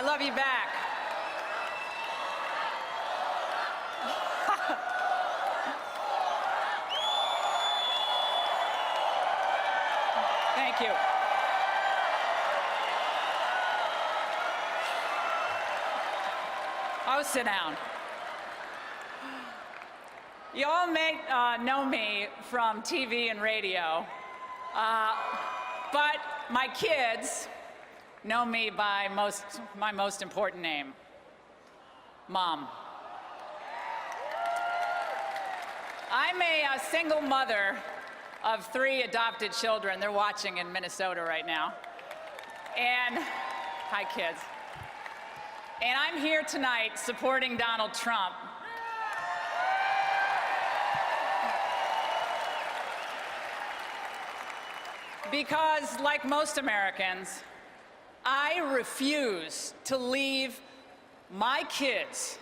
love you back. Thank you. Oh, sit down. You all may know me from TV and radio, but my kids know me by my most important name, Mom. I'm a single mother of 3 adopted children. They're watching in Minnesota right now. And, hi kids. And I'm here tonight supporting Donald Trump. Because, like most Americans, I refuse to leave my kids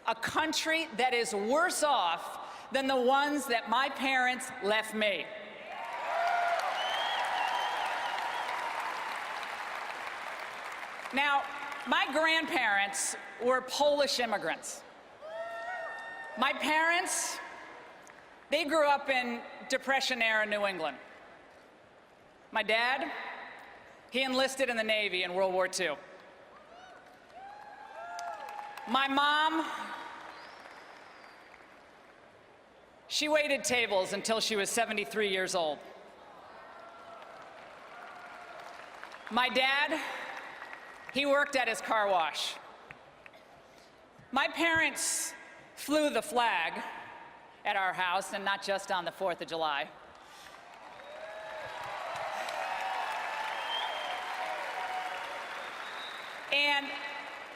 a country that is worse off than the ones that my parents left me. Now, my grandparents were Polish immigrants. My parents, they grew up in Depression-era New England. My dad, he enlisted in the Navy in World War II. My mom, she waited tables until she was 73 years old. My dad, he worked at his car wash. My parents flew the flag at our house, and not just on the 4th of July. And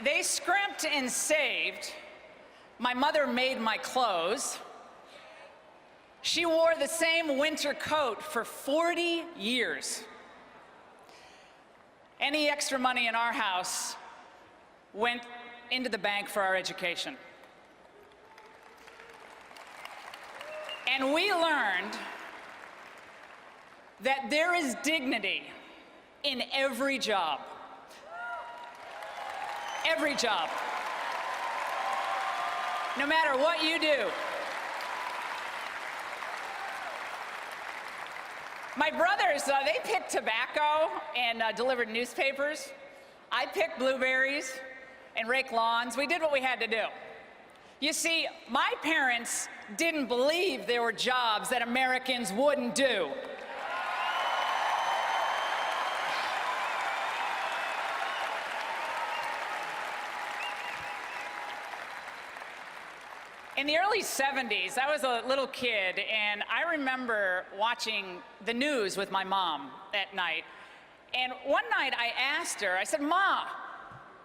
they scrimped and saved. My mother made my clothes. She wore the same winter coat for 40 years. Any extra money in our house went into the bank for our education. And we learned that there is dignity in every job. Every job. No matter what you do. My brothers, they picked tobacco and delivered newspapers. I picked blueberries and raked lawns. We did what we had to do. You see, my parents didn't believe there were jobs that Americans wouldn't do. In the early 70s, I was a little kid, and I remember watching the news with my mom at night. And one night I asked her, I said, "Ma,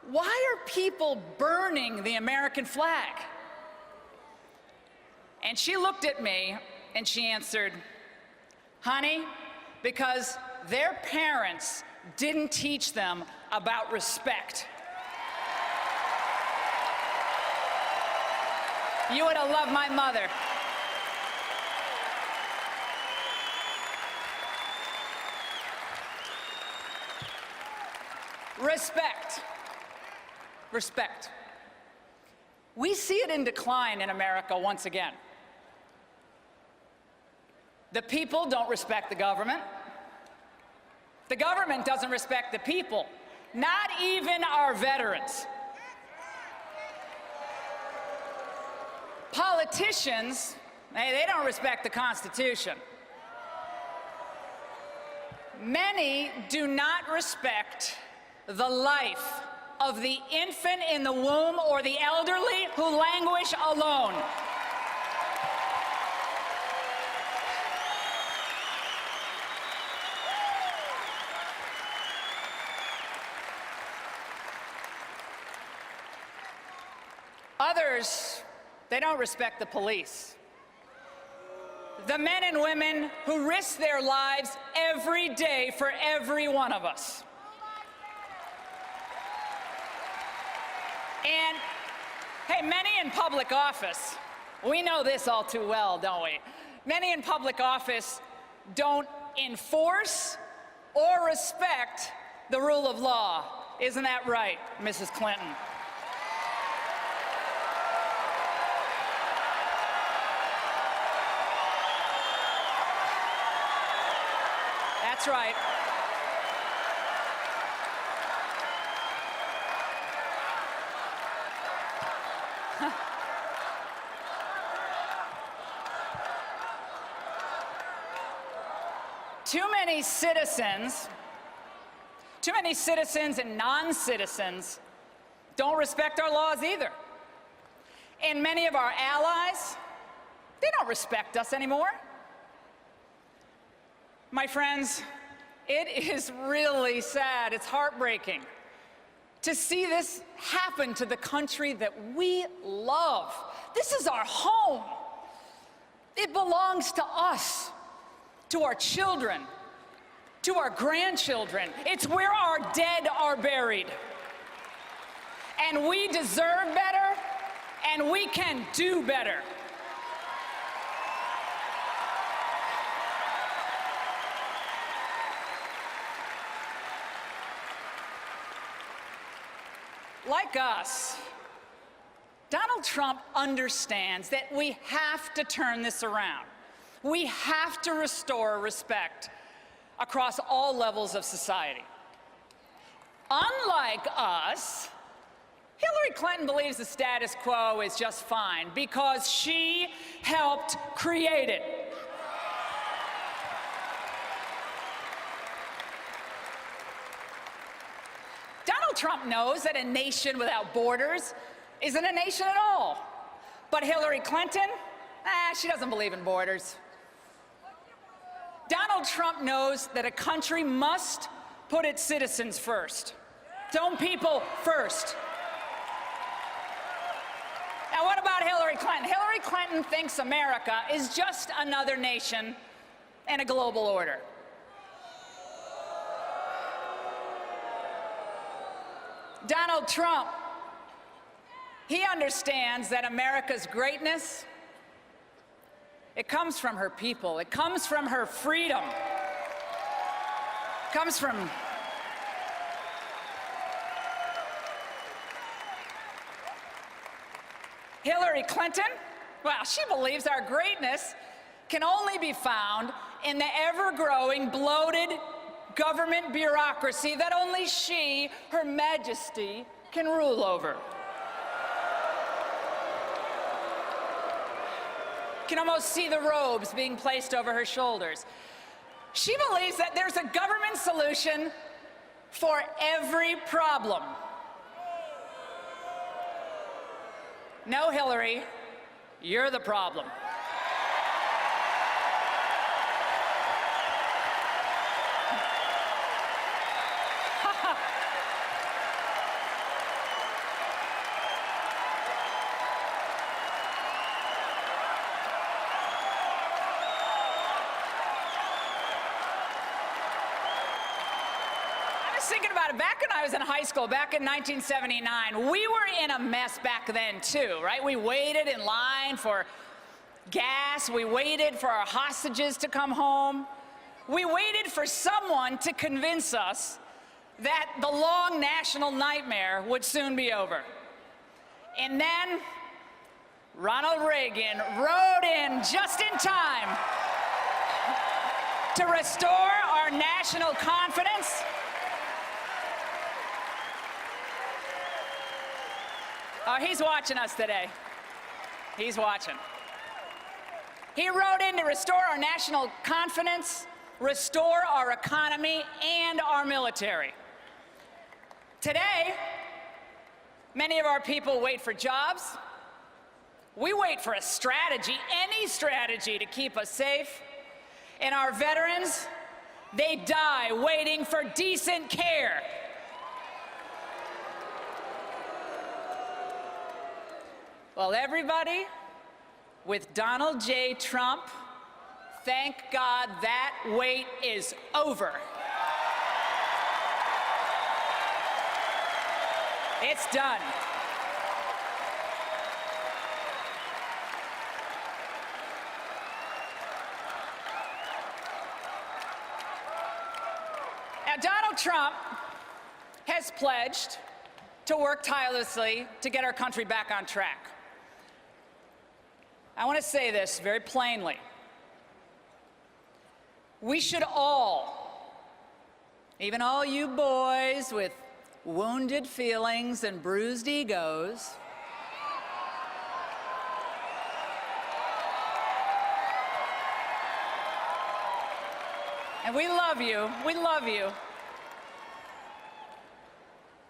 why are people burning the American flag?" And she looked at me and she answered, "Honey, because their parents didn't teach them about respect." You would have loved my mother. Respect. Respect. We see it in decline in America once again. The people don't respect the government. The government doesn't respect the people, not even our veterans. Politicians, they don't respect the Constitution. Many do not respect the life of the infant in the womb or the elderly who languish alone. Others, they don't respect the police. The men and women who risk their lives every day for every one of us. And, hey, many in public office, we know this all too well, don't we? Many in public office don't enforce or respect the rule of law. Isn't that right, Mrs. Clinton? That's right. Too many citizens and non-citizens don't respect our laws either. And many of our allies, they don't respect us anymore. My friends, it is really sad, it's heartbreaking to see this happen to the country that we love. This is our home. It belongs to us, to our children, to our grandchildren. It's where our dead are buried. And we deserve better, and we can do better. Like us, Donald Trump understands that we have to turn this around. We have to restore respect across all levels of society. Unlike us, Hillary Clinton believes the status quo is just fine because she helped create it. Donald Trump knows that a nation without borders isn't a nation at all. But Hillary Clinton, she doesn't believe in borders. Donald Trump knows that a country must put its citizens first, its own people first. Now, what about Hillary Clinton? Hillary Clinton thinks America is just another nation and a global order. Donald Trump, he understands that America's greatness, it comes from her people. It comes from her freedom. It comes from Hillary Clinton. Well, she believes our greatness can only be found in the ever-growing, bloated government bureaucracy that only she, Her Majesty, can rule over. You can almost see the robes being placed over her shoulders. She believes that there's a government solution for every problem. No, Hillary, you're the problem. Thinking about it, back when I was in high school, back in 1979, we were in a mess back then too, right? We waited in line for gas. We waited for our hostages to come home. We waited for someone to convince us that the long national nightmare would soon be over. And then Ronald Reagan rode in just in time to restore our national confidence. Oh, he's watching us today. He's watching. He rode in to restore our national confidence, restore our economy, and our military. Today, many of our people wait for jobs. We wait for a strategy, any strategy to keep us safe. And our veterans, they die waiting for decent care. Well, everybody, with Donald J. Trump, thank God that wait is over. It's done. Now, Donald Trump, has pledged to work tirelessly to get our country back on track. I want to say this very plainly. We should all, even all you boys with wounded feelings and bruised egos, and we love you,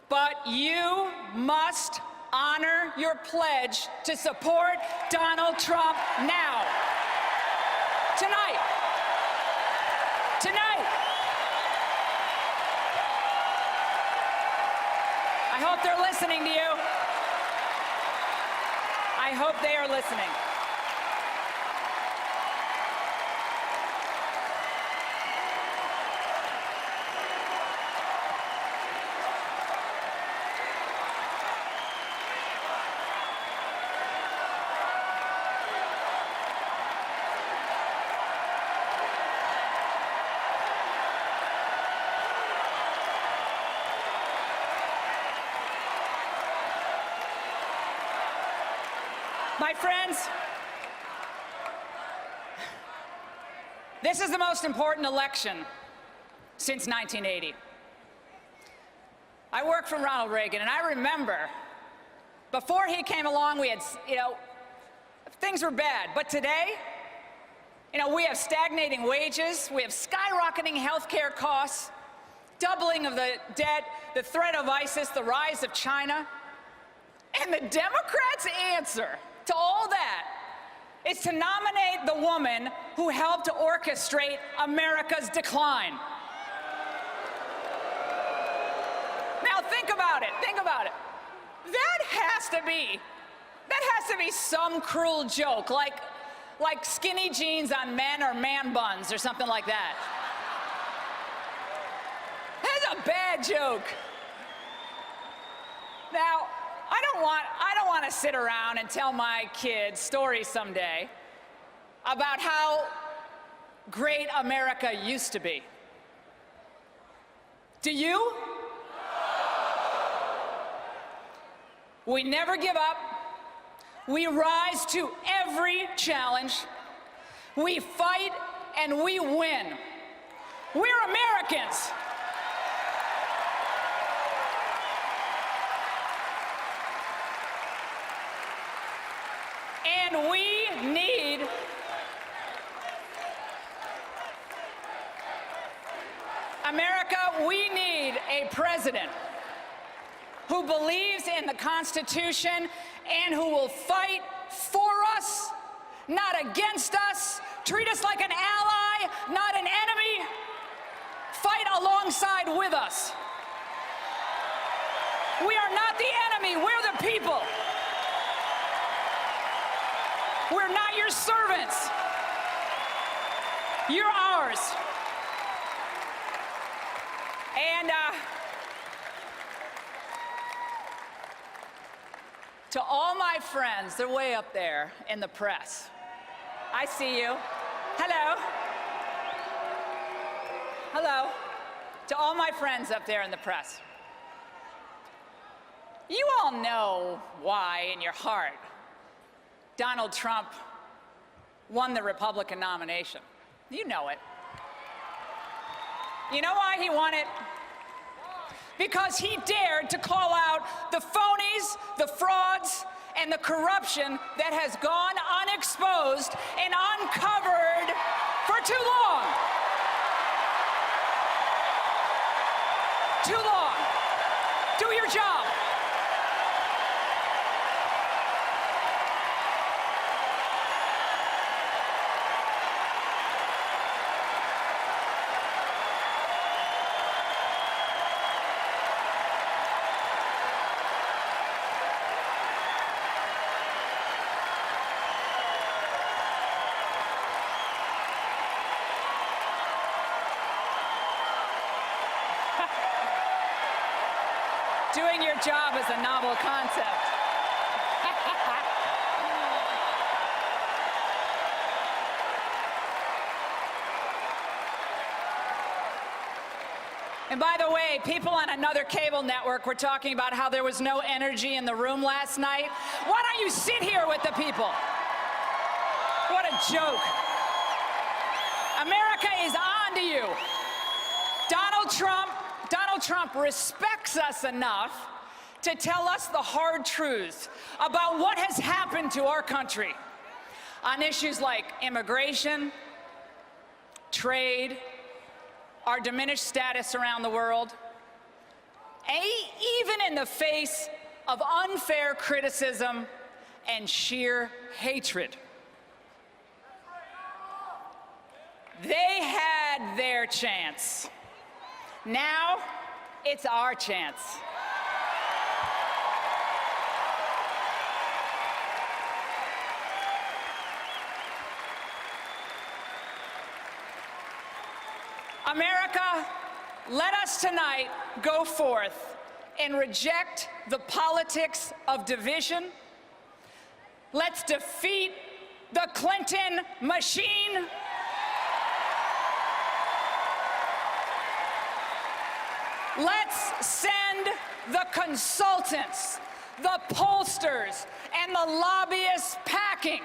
but you must honor your pledge to support Donald Trump now. Tonight. I hope they're listening to you. I hope they are listening. My friends, this is the most important election since 1980. I worked for Ronald Reagan, and I remember before he came along, we had, things were bad. But today, we have stagnating wages, we have skyrocketing healthcare costs, doubling of the debt, the threat of ISIS, the rise of China. And the Democrats' answer to all that is to nominate the woman who helped to orchestrate America's decline. Now think about it. That has to be some cruel joke, like skinny jeans on men or man buns or something like that. That's a bad joke. Now, I don't want to sit around and tell my kids stories someday about how great America used to be. Do you? We never give up. We rise to every challenge. We fight and we win. We're Americans. And we need America, we need a president who believes in the Constitution and who will fight for us, not against us, treat us like an ally, not an enemy, fight alongside with us. We are not the enemy, we're the people. We're not your servants. You're ours. And to all my friends, they're way up there in the press. I see you. Hello. Hello. To all my friends up there in the press. You all know why in your heart Donald Trump won the Republican nomination. You know it. You know why he won it? Because he dared to call out the phonies, the frauds, and the corruption that has gone unexposed and uncovered for too long. Too long. Do your job. Doing your job is a novel concept. And by the way, people on another cable network were talking about how there was no energy in the room last night. Why don't you sit here with the people? What a joke. America is on to you. Donald Trump respects us enough to tell us the hard truths about what has happened to our country on issues like immigration, trade, our diminished status around the world, even in the face of unfair criticism and sheer hatred. They had their chance. Now it's our chance. America, let us tonight go forth and reject the politics of division. Let's defeat the Clinton machine. Let's send the consultants, the pollsters, and the lobbyists packing.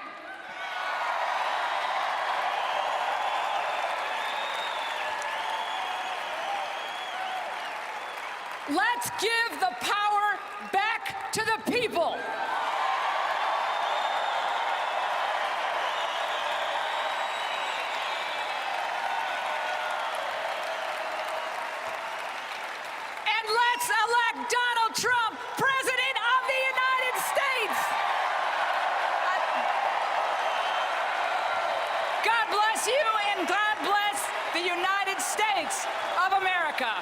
Let's give the power back to the people. And let's elect Donald Trump, President of the United States. God bless you, and God bless the United States of America.